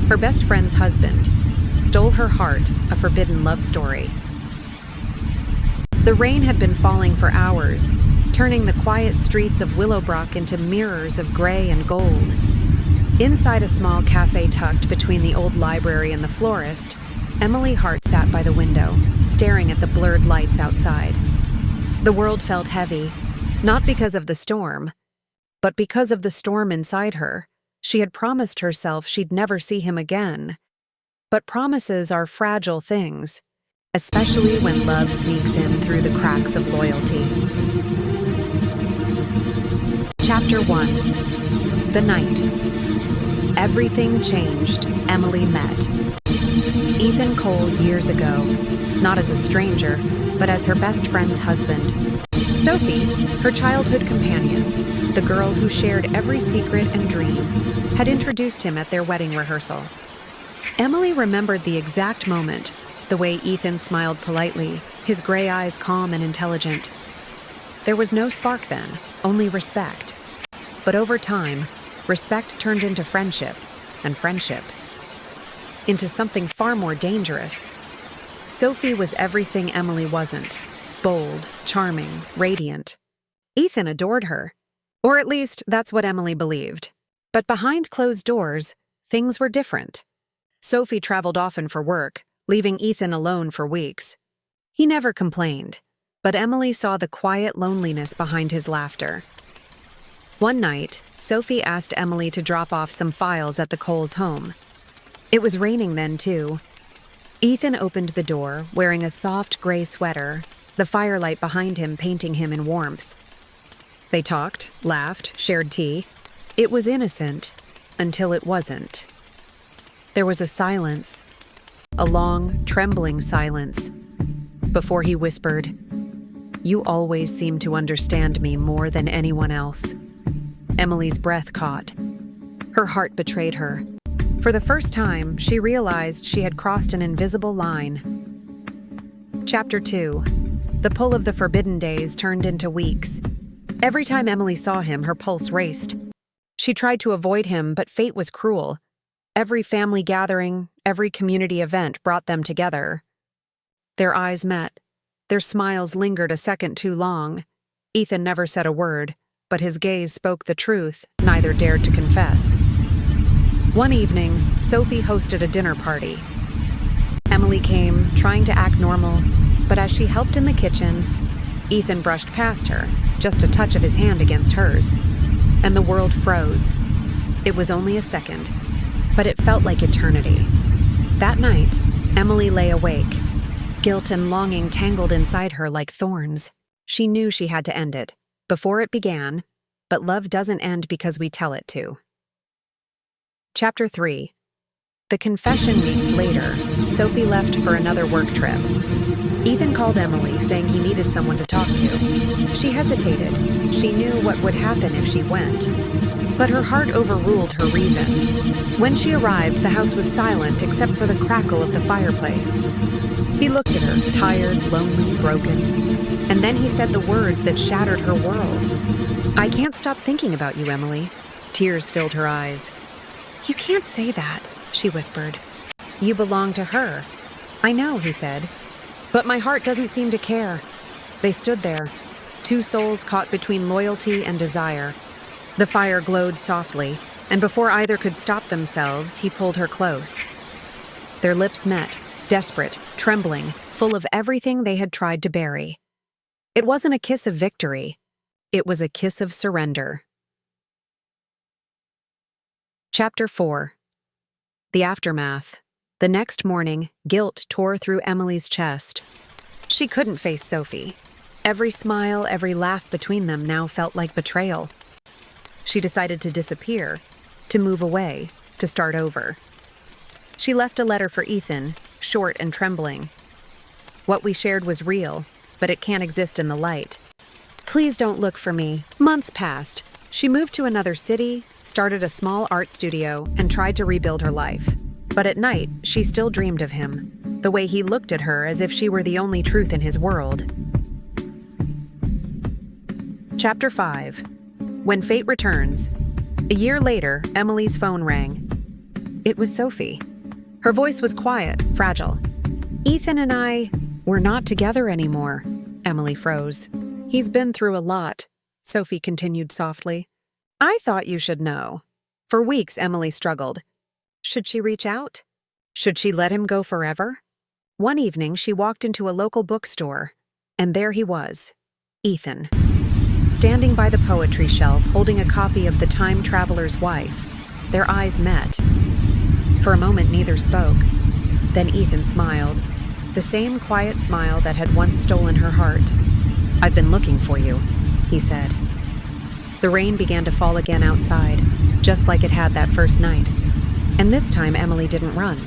Her best friend's husband stole her heart, a forbidden love story. The rain had been falling for hours, turning the quiet streets of Willowbrook into mirrors of gray and gold. Inside a small cafe tucked between the old library and the florist, Emily Hart sat by the window, staring at the blurred lights outside. The world felt heavy, not because of the storm, but because of the storm inside her. She had promised herself she'd never see him again. But promises are fragile things, especially when love sneaks in through the cracks of loyalty. Chapter 1. The Night. Everything changed. Emily met Ethan Cole years ago, not as a stranger, but as her best friend's husband. Sophie, her childhood companion, the girl who shared every secret and dream, had introduced him at their wedding rehearsal. Emily remembered the exact moment, the way Ethan smiled politely, his gray eyes calm and intelligent. There was no spark then, only respect. But over time, respect turned into friendship, and friendship into something far more dangerous. Sophie was everything Emily wasn't: bold, charming, radiant. Ethan adored her, or at least that's what Emily believed. But behind closed doors, things were different. Sophie traveled often for work, leaving Ethan alone for weeks. He never complained, but Emily saw the quiet loneliness behind his laughter. One night, Sophie asked Emily to drop off some files at the Coles' home. It was raining then, too. Ethan opened the door, wearing a soft gray sweater, the firelight behind him painting him in warmth. They talked, laughed, shared tea. It was innocent, until it wasn't. There was a silence, a long, trembling silence, before he whispered, "You always seem to understand me more than anyone else." Emily's breath caught. Her heart betrayed her. For the first time, she realized she had crossed an invisible line. Chapter 2. The pull of the forbidden days turned into weeks. Every time Emily saw him, her pulse raced. She tried to avoid him, but fate was cruel. Every family gathering, every community event brought them together. Their eyes met. Their smiles lingered a second too long. Ethan never said a word, but his gaze spoke the truth neither dared to confess. One evening, Sophie hosted a dinner party. Emily came, trying to act normal, but as she helped in the kitchen, Ethan brushed past her, just a touch of his hand against hers, and the world froze. It was only a second, but it felt like eternity. That night, Emily lay awake. Guilt and longing tangled inside her like thorns. She knew she had to end it, before it began, but love doesn't end because we tell it to. Chapter 3. The confession weeks later, Sophie left for another work trip. Ethan called Emily, saying he needed someone to talk to. She hesitated. She knew what would happen if she went. But her heart overruled her reason. When she arrived, the house was silent except for the crackle of the fireplace. He looked at her, tired, lonely, broken. And then he said the words that shattered her world. "I can't stop thinking about you, Emily." Tears filled her eyes. "You can't say that," she whispered. "You belong to her." "I know," he said. "But my heart doesn't seem to care." They stood there, two souls caught between loyalty and desire. The fire glowed softly, and before either could stop themselves, he pulled her close. Their lips met, desperate, trembling, full of everything they had tried to bury. It wasn't a kiss of victory. It was a kiss of surrender. Chapter 4. The aftermath. The next morning, guilt tore through Emily's chest. She couldn't face Sophie. Every smile, every laugh between them now felt like betrayal. She decided to disappear, to move away, to start over. She left a letter for Ethan, short and trembling. "What we shared was real, but it can't exist in the light. Please don't look for me." Months passed. She moved to another city, started a small art studio, and tried to rebuild her life. But at night, she still dreamed of him, the way he looked at her as if she were the only truth in his world. Chapter 5. When Fate Returns. A year later, Emily's phone rang. It was Sophie. Her voice was quiet, fragile. "Ethan and I, we're not together anymore." Emily froze. "He's been through a lot," Sophie continued softly. "I thought you should know." For weeks, Emily struggled. Should she reach out? Should she let him go forever? One evening, she walked into a local bookstore, and there he was, Ethan, standing by the poetry shelf, holding a copy of The Time Traveler's Wife. Their eyes met. For a moment, neither spoke. Then Ethan smiled, the same quiet smile that had once stolen her heart. "I've been looking for you," he said. The rain began to fall again outside, just like it had that first night. And this time, Emily didn't run.